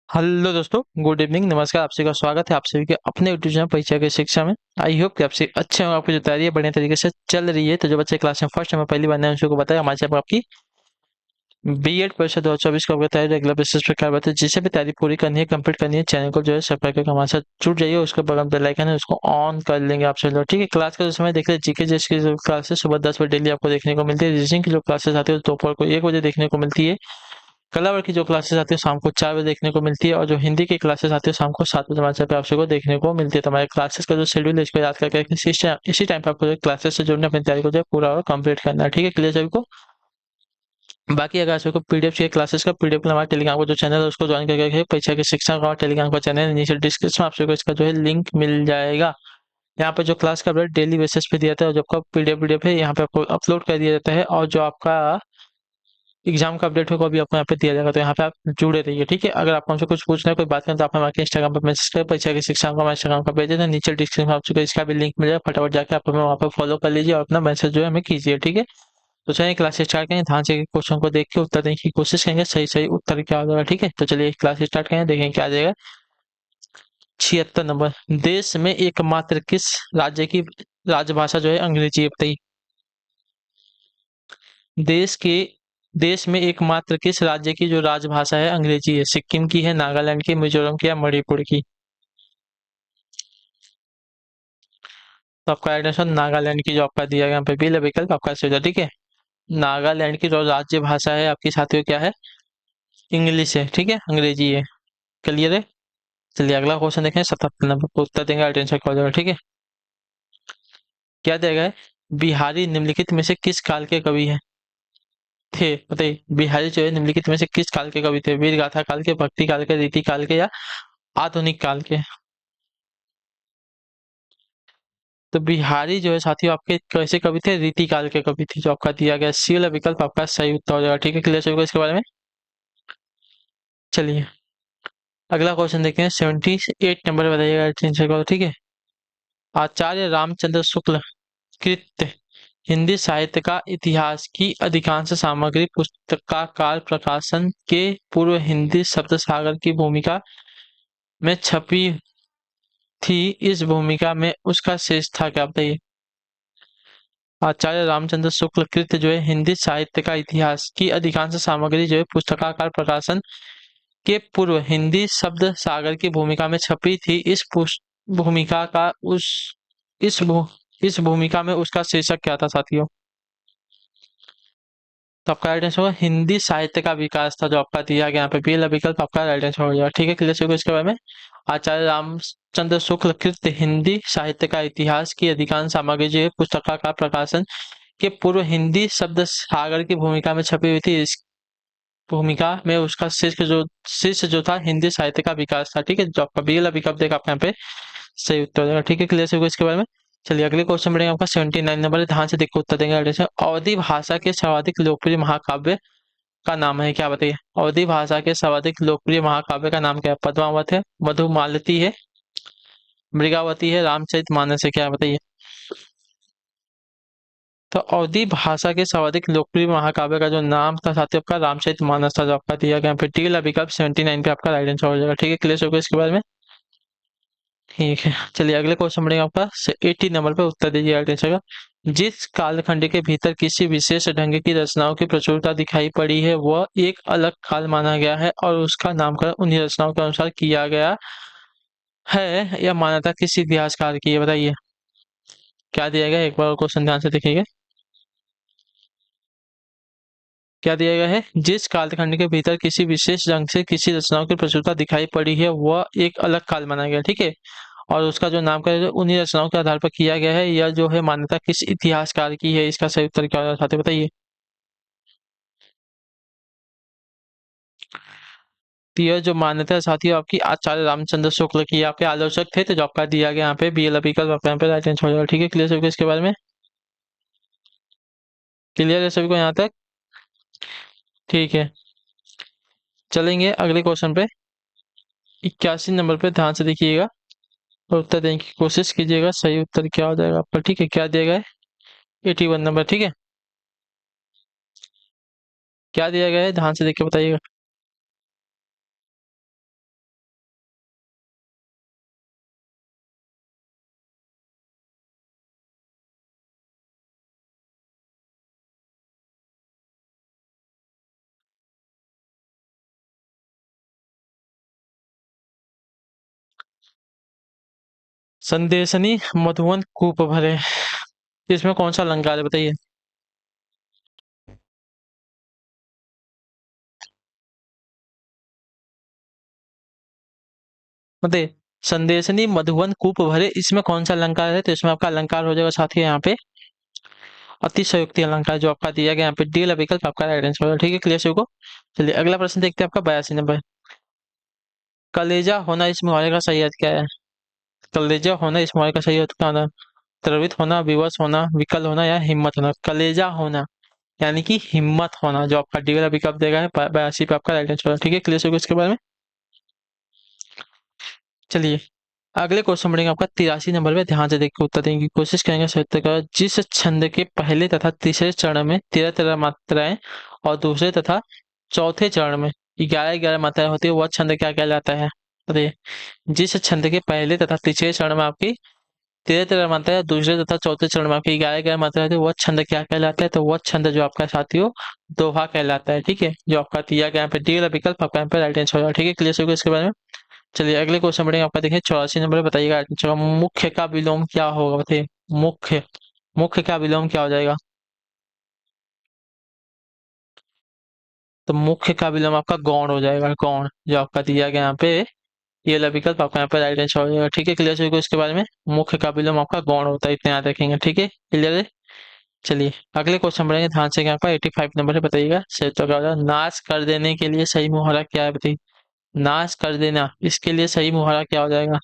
Hello दोस्तों, good evening, नमस्कार। आप सभी का स्वागत है आप सभी के अपने यूट्यूब चैनल परीक्षा की शिक्षा में। आई होप कि आप सभी अच्छे हो, आपकी जो तैयारी है बढ़िया तरीके से चल रही है। तो जो बच्चे क्लास में फर्स्ट टाइम पहली बार नए हैं, उन सबको बताया हमारे चैनल पर आपकी बीएड परीक्षा 2024 का आपका तैयारी रेगुलर बेसिस पे करवाते हैं। जिसे भी तैयारी पूरी करनी है, कंप्लीट करनी है, चैनल को जो है सब्सक्राइब करके हमारे साथ जुड़ जाइए। उसके बगल में बेल आइकन है, उसको ऑन कर लेंगे आप सभी लोग। ठीक है, क्लास का जो समय देख रहे जीके जिस की जो क्लासेस सुबह 10 बजे डेली आपको देखने को मिलती है। रीजनिंग की जो क्लासेस आती है दोपहर को 1 बजे देखने को मिलती है। कला की जो क्लासेस आती है शाम को 4 बजे देखने को मिलती है। और जो हिंदी की क्लासेस आती है शाम को 7 बजे हमारे चैनल पे आप सबको देखने को मिलती है। तो हमारे क्लासेस का जो शेड्यूल है इसको याद करके रखें। इसी टाइम पे आपको जो क्लासेस से जुड़ने अपनी तैयारी को जो है पूरा और कंप्लीट करना है। ठीक है, क्लियर सभी को। बाकी अगर आप सबको पीडीएफ चाहिए क्लासेस का, पीडीएफ हमारे टेलीग्राम का जो चैनल है उसको ज्वाइन करके रखिए। परीक्षा की शिक्षा का हमारा टेलीग्राम का चैनल है, नीचे डिस्क्रिप्शन में आप सबको इसका जो है लिंक मिल जाएगा। यहाँ पे जो क्लास का अपडेट डेली बेसिस पे दिया जाता है और जो आपका पीडीएफ है यहाँ पे आपको अपलोड कर दिया जाता है। और जो आपका एग्जाम का अपडेट होगा अभी आपको यहाँ पे दिया जाएगा। तो यहाँ पे आप जुड़े रहिए। ठीक है, अगर आपको हमसे कुछ पूछना है, कोई बात करें, तो आप हमारे इंस्टाग्राम पर मैसेज करें। परीक्षा की शिक्षा का हमारे इंस्टाग्राम का पेज है, नीचे डिस्क्रिप्शन में आपको इसका भी लिंक मिल जाएगा। फटाफट जाके आप हमें वहाँ पर फॉलो कर लीजिए और अपना मैसेज जो है हमें कीजिए। ठीक है, तो चलिए क्लास स्टार्ट करें। ध्यान से क्वेश्चन को देख के उत्तर देने की कोशिश करेंगे, सही सही उत्तर क्या होगा। ठीक है, तो चलिए क्लास स्टार्ट करें, देखें क्या आ जाएगा। 76 नंबर। देश में एकमात्र किस राज्य की राजभाषा जो है अंग्रेजी है, बताइए। देश के देश में एकमात्र किस राज्य की जो राजभाषा है अंग्रेजी है? सिक्किम की है, नागालैंड की, मिजोरम की या मणिपुर की? तो आपका राइट आंसर नागालैंड की जो आपका दिया गया यहाँ पे बी विकल्प आपका सही होगा। ठीक है, नागालैंड की जो राज्य भाषा है आपकी साथियों क्या है? इंग्लिश है। ठीक है, अंग्रेजी है। क्लियर है। चलिए अगला क्वेश्चन देखें। 77 नंबर पर उत्तर देंगे राइट आंसर क्या हो जाएगा। ठीक है, क्या दिया गया है? बिहारी निम्नलिखित में से किस काल के कवि है थे? बताइए, बिहारी जो है निम्नलिखित में से किस काल के कवि थे? वीर गाथा काल के, भक्ति काल के, रीति काल के या आधुनिक काल के? तो बिहारी जो है साथियों आपके कैसे कवि थे? रीति काल के कवि थे। जो आपका दिया गया सी वाला विकल्प आपका सही उत्तर हो जाएगा। ठीक है, क्लियर सभी को इसके बारे में। चलिए अगला क्वेश्चन देखते हैं। 78 नंबर बताइएगा आंसर को। ठीक है, आचार्य रामचंद्र शुक्ल कृत हिंदी साहित्य का इतिहास की अधिकांश सामग्री पुस्तकाकार प्रकाशन के पूर्व हिंदी शब्द सागर की भूमिका में छपी थी। इस भूमिका में उसका शेष था क्या, बताइए। आचार्य रामचंद्र शुक्ल कृत जो है हिंदी साहित्य का इतिहास की अधिकांश सामग्री जो है पुस्तकाकार प्रकाशन के पूर्व हिंदी शब्द सागर की भूमिका में छपी थी। भूमिका का उस इस भू इस भूमिका में उसका शीर्षक क्या था साथियों? तो आपका राइट आंसर होगा हिंदी साहित्य का विकास था। जो आपका दिया गया यहाँ पे पहला विकल्प आपका राइट आंसर हो जाएगा। ठीक है, क्लियर होगा इसके बारे में। आचार्य रामचंद्र शुक्ल कृत हिंदी साहित्य का इतिहास की अधिकांश सामग्री जो है पुस्तका का प्रकाशन के पूर्व हिंदी शब्द सागर की भूमिका में छपी हुई थी। इस भूमिका में उसका शीर्ष जो था हिंदी साहित्य का विकास था। ठीक है, जो आपका बी वाला विकल्प देगा आपका यहाँ पे सही उत्तर हो जाएगा। ठीक है, क्लियर होगा इसके बारे में। चलिए अगले क्वेश्चन बढ़ेंगे। आपका 79 नंबर है, ध्यान से देखो उत्तर देंगे। जैसे अवधि भाषा के सर्वाधिक लोकप्रिय महाकाव्य का नाम है क्या, बताइए। अवधि भाषा के सर्वाधिक लोकप्रिय महाकाव्य का नाम क्या है? पद्मावत है, मधुमालती है, मृगावती है, रामचरितमानस है, क्या बताइए। तो अवधि भाषा के सर्वाधिक लोकप्रिय महाकाव्य का जो नाम था साथियों आपका रामचरितमानस था। जो आपका दिया गया फिर डी वाला विकल्प 79 पे आपका राइट आंसर हो जाएगा। ठीक है, क्लियर होगा इसके बारे में। ठीक है, चलिए अगले क्वेश्चन बढ़ेगा। आपका 80 नंबर पे उत्तर दीजिए राइट आंसर का। जिस कालखंड के भीतर किसी विशेष ढंग की रचनाओं की प्रचुरता दिखाई पड़ी है वह एक अलग काल माना गया है और उसका नामकरण उन्हीं रचनाओं के अनुसार किया गया है। यह मान्यता किस इतिहासकार की है, बताइए। क्या दिया गया है? एक बार क्वेश्चन ध्यान से देखिएगा। क्या दिया गया है? जिस कालखंड के भीतर किसी विशेष ढंग से किसी रचनाओं की प्रचुरता दिखाई पड़ी है वह एक अलग काल माना गया। ठीक है, और उसका जो नामकरण उन्हीं रचनाओं के आधार पर किया गया है। यह जो है मान्यता किस इतिहासकार की है? इसका सही उत्तर क्या होगा साथियों, बताइए। तो यह जो मान्यता है साथियों आपकी आचार्य रामचंद्र शुक्ल की, आपके आलोचक थे। तो जो आपका दिया गया यहाँ पे बी एल विकल्प आपका यहाँ पे राइट आंसर हो जाएगा। ठीक है, क्लियर सभी को इसके बारे में। क्लियर है सभी को यहाँ तक? ठीक है, चलेंगे अगले क्वेश्चन पे। 81 नंबर पे ध्यान से देखिएगा और उत्तर देने की कोशिश कीजिएगा। सही उत्तर क्या हो जाएगा आपका? ठीक है, क्या दिया गया है? 81 नंबर। ठीक है, क्या दिया गया है ध्यान से देख के बताइएगा। संदेशनी मधुवन कूप भरे, इसमें कौन सा अलंकार है बताइए। बताइए, संदेशनी मधुवन कूप भरे, इसमें कौन सा अलंकार है? तो इसमें आपका अलंकार हो जाएगा साथी यहाँ पे अतिशयोक्ति अलंकार, जो आपका दिया गया यहाँ पे डी वाला विकल्प आपका राइट आंसर होगा। ठीक है, क्लियर सभी को। चलिए अगला प्रश्न देखते हैं आपका 82 नंबर। कलेजा होना इस मुहावरे का सही अर्थ क्या है? कलेजा होना इस मुहावरे का सही अर्थ क्या होना? द्रवित होना, विवश होना, विकल होना या हिम्मत होना? कलेजा होना यानी कि हिम्मत होना, जो आपका डी वाला विकल्प देगा है 82 पे आपका राइट आंसर होगा। ठीक है, क्लियर सभी को इसके बारे में। चलिए अगले क्वेश्चन बढ़ेंगे आपका 83 नंबर पे, ध्यान से देख के उत्तर देने की कोशिश करेंगे सही उत्तर का। जिस छंद के पहले तथा तीसरे चरण में 13-13 मात्राएं और दूसरे तथा चौथे चरण में 11-11 मात्राएं होती है, वह छंद क्या कहलाता है? बताइए, जिस छंद के पहले तथा तीसरे चरण में आपकी 13-13 मात्राएं, दूसरे तथा चौथे चरण में आपकी 11-11 मात्राएं होती है, वह छंद क्या कहलाता है? तो वह छंद जो आपका साथियों दोहा कहलाता है। ठीक है, जो आपका दिया गया यहाँ पे डी वाला विकल्प आपका यहाँ पे राइट आंसर होगा। ठीक है, क्लियर होगा इसके बारे में। चलिए अगले क्वेश्चन बढ़ेंगे आपका, देखिए 84 नंबर, बताइएगा चलो मुख्य का विलोम क्या होगा? बताइए, मुख्य मुख्य का विलोम क्या हो जाएगा? तो मुख्य का विलोम आपका गौण हो जाएगा, गौण, जो आपका दिया गया यहाँ पे ये वाला विकल्प आपका यहाँ पे राइट आंसर हो जाएगा। ठीक है, क्लियर होगा इसके बारे में। मुख्य का विलोम आपका गौण होता है, इतना याद रखेंगे। ठीक है, क्लियर है। चलिए अगले क्वेश्चन बढ़ेंगे, ध्यान से यहाँ पर 85 नंबर है, बताइएगा सही तो क्या होगा? नाश कर देने के लिए सही मुहावरा क्या है? बताइए, नाश कर देना, इसके लिए सही मुहावरा क्या हो जाएगा?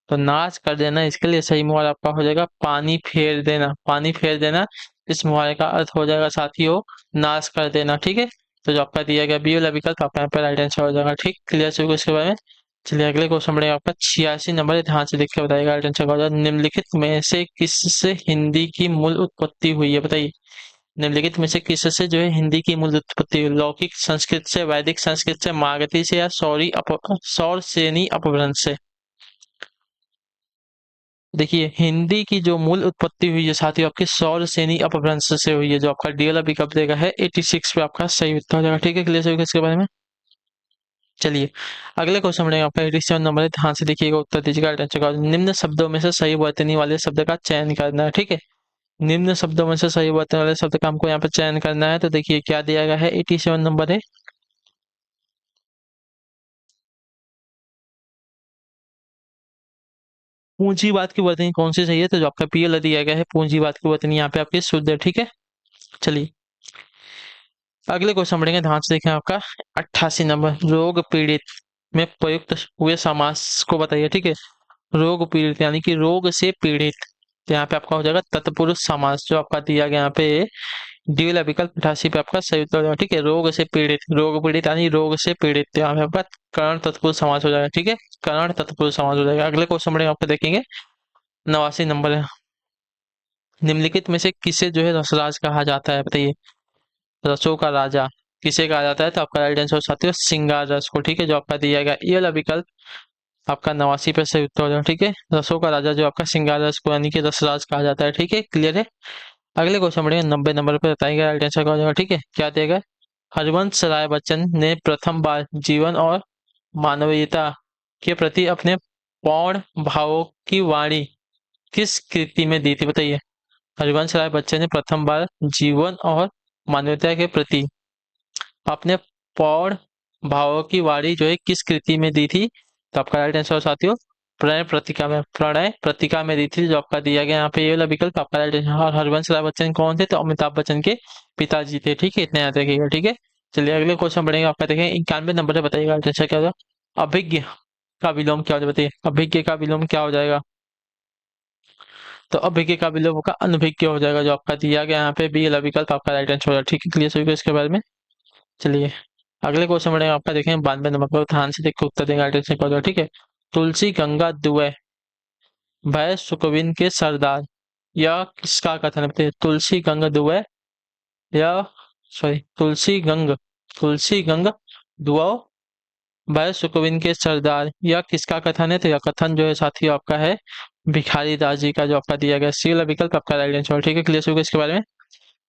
तो नाश कर देना, इसके लिए सही मुहावरा आपका हो जाएगा पानी फेर देना। पानी फेर देना इस मुहावरे का अर्थ हो जाएगा साथियों नाश कर देना। ठीक है, तो जो आपका दिया गया बी वाला विकल्प आपका यहाँ पे राइट आंसर हो जाएगा। ठीक, क्लियर से इसके बारे में। चलिए अगले क्वेश्चन बढ़ेगा आपका 86 नंबर है, ध्यान से देख के बताइएगा राइट आंसर हो जाएगा। निम्नलिखित में से किससे हिंदी की मूल उत्पत्ति हुई है? बताइए, निम्नलिखित में से किससे जो है हिंदी की मूल उत्पत्ति हुई? लौकिक संस्कृत से, वैदिक संस्कृत से, मागधी से या सौर सेनी अपभ्रंश से? देखिए, हिंदी की जो मूल उत्पत्ति हुई है साथियों आपके सौर सेनी अपभ्रंश से हुई है, जो आपका डी वाला विकल्प देगा है 86 पे आपका सही उत्तर हो जाएगा। ठीक है, क्लियर होगा इसके बारे में। चलिए अगले क्वेश्चन बढ़ेगा आपका 87 नंबर है, ध्यान से देखिएगा उत्तर दीजिएगा राइट आंसर का। निम्न शब्दों में से सही वर्तनी वाले शब्द का चयन करना है। ठीक है, निम्न शब्दों में से सही वर्तनी वाले शब्द का हमको यहाँ पे चयन करना है। तो देखिए क्या दिया गया है, 87 नंबर है। पूंजीवाद की वर्तनी कौन सी सही है? तो जो आपका पीएल दिया गया है पूंजीवाद की वर्तनी यहाँ पे आपकी शुद्ध है। ठीक है, चलिए अगले क्वेश्चन बढ़ेंगे, ध्यान से देखें आपका 88 नंबर, रोग पीड़ित में प्रयुक्त हुए समास को बताइए। ठीक है, रोग पीड़ित यानी कि रोग से पीड़ित, तो यहाँ पे आपका हो जाएगा तत्पुरुष समास, जो आपका दिया गया यहाँ पे डी वाला विकल्प 88 पे आपका सही उत्तर हो जाएगा। ठीक है, रोग से पीड़ित, रोग पीड़ित यानी रोग से पीड़ित, तो यहाँ पे आपका कर्ण तत्पुरुष समास हो जाएगा। ठीक है, कर्ण तत्पुरुष समास हो जाएगा। अगले क्वेश्चन बढ़ेंगे आपको देखेंगे 89 नंबर है, निम्नलिखित में से किसे जो है रसराज कहा जाता है? बताइए, रसों का राजा किसे कहा जाता है? तो आपका राइट आंसर साथियों श्रृंगार रस को। ठीक है, जो आपका दिया गया ये वाला विकल्प आपका 89 पे सही उत्तर हो जाएगा। ठीक है, रसों का राजा जो आपका श्रृंगार रस को यानी कि रसराज कहा जाता है। ठीक है, क्लियर है। अगले क्वेश्चन बढ़ेंगे 90 नंबर पे, बताइएगा राइट आंसर क्या हो जाएगा। ठीक है, क्या देगा? हरवंश राय बच्चन ने प्रथम बार जीवन और मानवीयता के प्रति अपने पौण भावों की वाणी किस कृति में दी थी? बताइए, हरिवंश राय बच्चन ने प्रथम बार जीवन और मानवता के प्रति अपने पौड़ भावों की वाणी जो है किस कृति में दी थी? तो आपका राइट आंसर साथियों प्रणय प्रतिका में दी थी, जो आपका दिया गया यहाँ पे ये वाला विकल्प आपका राइट आंसर। और हरवंश राय बच्चन कौन थे? तो अमिताभ बच्चन के पिताजी थे। ठीक है, इतना याद रखिएगा। ठीक है, चलिए अगले क्वेश्चन बढ़ेगा आपका, देखें 91 नंबर से, बताइएगा राइट आंसर क्या होगा। अभिज्ञ का विलोम क्या हो जाएगा? बताइए, अभिज्ञ का विलोम क्या हो जाएगा? तो अभिज्ञ का विलोम होगा अनभिज्ञ हो जाएगा, जो आपका दिया गया यहाँ पे बी वाला विकल्प आपका राइट आंसर हो जाएगा। ठीक है, क्लियर सभी को इसके बारे में। चलिए अगले क्वेश्चन बढ़ेगा आपका, देखें 92 नंबर पर, ध्यान से देख के उत्तर देंगे राइट आंसर क्या हो जाएगा। ठीक है, तुलसी गंगा दुए भय सुकविन के सरदार, यह किसका कथन है? बताइए, तुलसी गंगा दुए या सॉरी तुलसी गंग दुआ भय सुकविन के सरदार, यह किसका कथन है? तो यह कथन जो है साथियों आपका है भिखारी दास जी का, जो आपका दिया गया सी वाला विकल्प आपका राइट आंसर। ठीक है, क्लियर होगा इसके बारे में।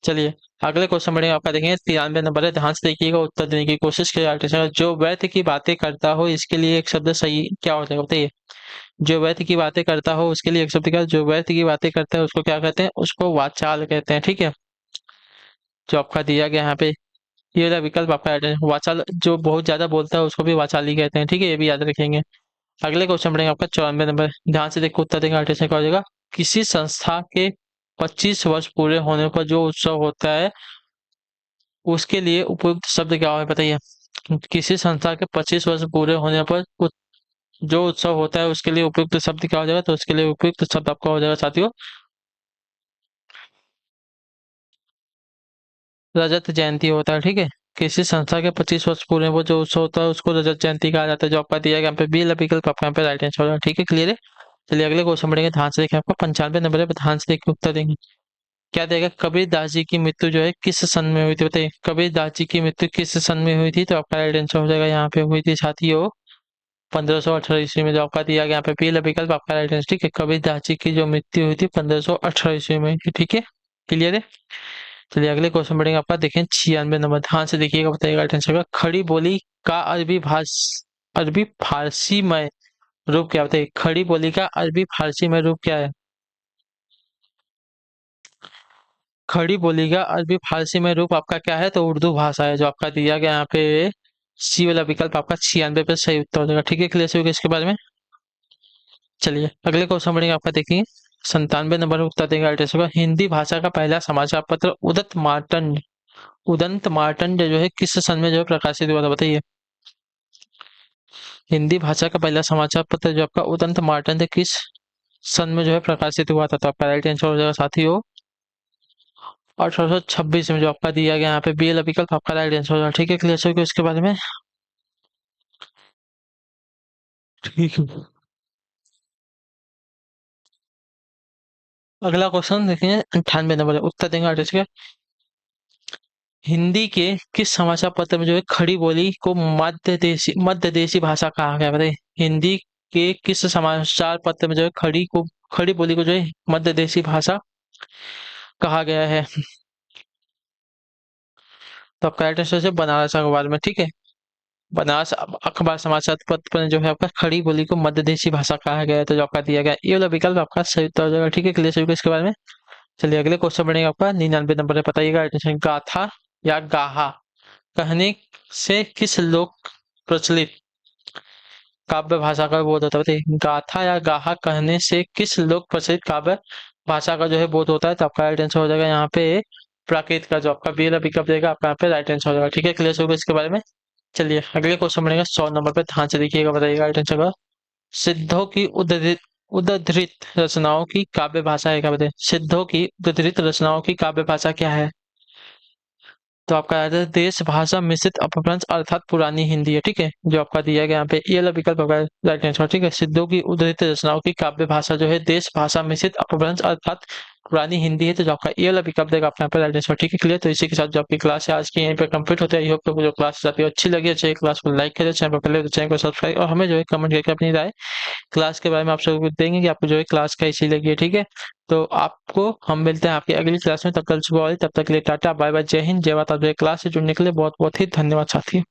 चलिए अगले क्वेश्चन बढ़ेगा आपका, देखेंगे 93 नंबर है, ध्यान से देखिएगा उत्तर देने की कोशिश करिए। जो व्यर्थ की बातें करता हो इसके लिए एक शब्द सही क्या हो जाएगा? बताइए, जो व्यर्थ की बातें करता हो उसके लिए एक शब्द क्या है? जो व्यर्थ की बातें करता है उसको क्या कहते हैं? उसको वाचाल कहते हैं। ठीक है, जो आपका दिया गया यहाँ पे ये वाला विकल्प आपका right है। वाचाल जो बहुत ज्यादा बोलता है उसको भी वाचाली कहते हैं। ठीक है, ये भी याद रखेंगे। अगले क्वेश्चन पढ़ेंगे आपका 94 नंबर। ध्यान से देखो उत्तर देंगे, अल्टेशन क्या हो जाएगा? किसी संस्था के 25 वर्ष पूरे होने पर जो उत्सव होता है उसके लिए उपयुक्त शब्द क्या है बताइए? किसी संस्था के 25 वर्ष पूरे होने पर जो उत्सव होता है उसके लिए उपयुक्त शब्द क्या हो जाएगा? तो उसके लिए उपयुक्त शब्द आपका हो जाएगा साथियों रजत जयंती होता है। ठीक है, किसी संस्था के 25 वर्ष पूरे वो जो उत्सव होता है उसको रजत जयंती कहा जाता है। जो आपका दिया गया यहाँ पे बी विकल्प आपका यहाँ पे राइट आंसर होगा। ठीक है, क्लियर है। चलिए अगले क्वेश्चन बढ़ेंगे, ध्यान से देखिए। आपका 95 नंबर है, ध्यान से देखिए उत्तर देंगे। क्या देगा? कबीर दास जी की मृत्यु जो है किस सन में हुई थी बताइए? कबीर दास जी की मृत्यु किस सन में हुई थी? तो आपका राइट आंसर हो जाएगा यहाँ पे हुई थी साथियों 1518 ईस्वी में। जो आपका दिया गया यहाँ पे पहला विकल्प आपका राइट आंसर। ठीक है, कबीर दास जी की जो मृत्यु हुई थी 1518 ईस्वी में। ठीक है, क्लियर है। चलिए अगले क्वेश्चन बढ़ेंगे आपका, देखें 96 नंबर। ध्यान से देखिएगा, बताइएगा राइट आंसर का। खड़ी बोली का अरबी फारसी में रूप क्या बताइए? खड़ी बोली का अरबी फारसी में रूप क्या है? खड़ी बोली का अरबी फारसी में रूप आपका क्या है? तो उर्दू भाषा है। जो आपका दिया गया यहाँ पे सी वाला विकल्प आपका 96 पे सही उत्तर हो जाएगा। ठीक है, क्लियर से होगा इसके बारे में। चलिए अगले क्वेश्चन बढ़ेंगे आपका, देखिए 97 नंबर उत्तर देंगे राइट आंसर का। हिंदी भाषा का पहला समाचार पत्र उदंत मार्तंड जो है किस सन में जो है प्रकाशित हुआ था बताइए? हिंदी भाषा का पहला समाचार पत्र जो आपका उदंत मार्तंड किस सन में जो है प्रकाशित हुआ था? तो आपका राइट आंसर हो जाएगा साथियों 1826 में। जो आपका दिया गया यहाँ पे बी वाला विकल्प आपका राइट आंसर हो जाएगा। ठीक है, क्लियर हो गया इसके बारे में। ठीक है, अगला क्वेश्चन देखिए 98 नंबर उत्तर देंगे आर्टिस्ट के। हिंदी के किस समाचार पत्र में जो है खड़ी बोली को मध्य देशी भाषा कहा गया है बताइए? हिंदी के किस समाचार पत्र में जो है खड़ी बोली को जो है मध्य देशी भाषा कहा गया है? तो आपका राइट आंसर है बनारस अखबार में। ठीक है, बनारस अखबार समाचार पत्र में जो है आपका खड़ी बोली को मध्य देशी भाषा कहा गया है। तो जो आपका दिया गया ये वाला विकल्प आपका सही उत्तर हो जाएगा। ठीक है, क्लियर होगा इसके बारे में। चलिए अगले क्वेश्चन बढ़ेगा आपका 99 नंबर है, बताइएगा राइट आंसर। गाथा या गाहा कहने से किस लोक प्रचलित काव्य भाषा का बोध होता है बताइए? गाथा या गाहा कहने से किस लोक प्रचलित काव्य भाषा का जो है बोध होता है? तो आपका राइट आंसर हो जाएगा यहाँ पे प्राकृत का। जो आपका बी वाला विकल्प देगा आपका यहाँ पे राइट आंसर हो जाएगा। ठीक है, क्लियर होगा इसके बारे में। चलिए अगले क्वेश्चन बनेगा 100 नंबर पे, ध्यान से देखिएगा, बताइएगा राइट आंसर का। सिद्धों की उद्धृत रचनाओं की काव्य भाषा है क्या बताइए? सिद्धों की उद्धृत रचनाओं की काव्य भाषा क्या है? तो आपका आता है देश भाषा मिश्रित अपभ्रंश अर्थात पुरानी हिंदी है। ठीक है, जो आपका दिया गया यहाँ पे ये वाला विकल्प होगा राइट आंसर। ठीक है, सिद्धों की उद्धृत रचनाओं की काव्य भाषा जो है देश भाषा मिश्रित अपभ्रंश अर्थात पुरानी हिंदी है। तो जो आपका ये वाला विकल्प देगा आपका यहाँ पे राइट आंसर। ठीक है, क्लियर। तो इसी के साथ जो आपकी क्लास है आज की यहीं पे कंप्लीट होता है। आई होप जो क्लास आपकी अच्छी लगी है, चाहिए क्लास को लाइक करें, चैनल पर पहले तो चैनल को सब्सक्राइब और हमें जो है कमेंट करके अपनी राय क्लास के बारे में आप सबको देंगे कि आपको जो है क्लास कैसी लगी है। ठीक है, तो आपको हम मिलते हैं आपकी अगली क्लास में। तब कल सुबह वाली, तब तक के लिए टाटा बाय बाय, जय हिंद, जय माता। क्लास से जुड़ने के लिए बहुत बहुत ही धन्यवाद साथी।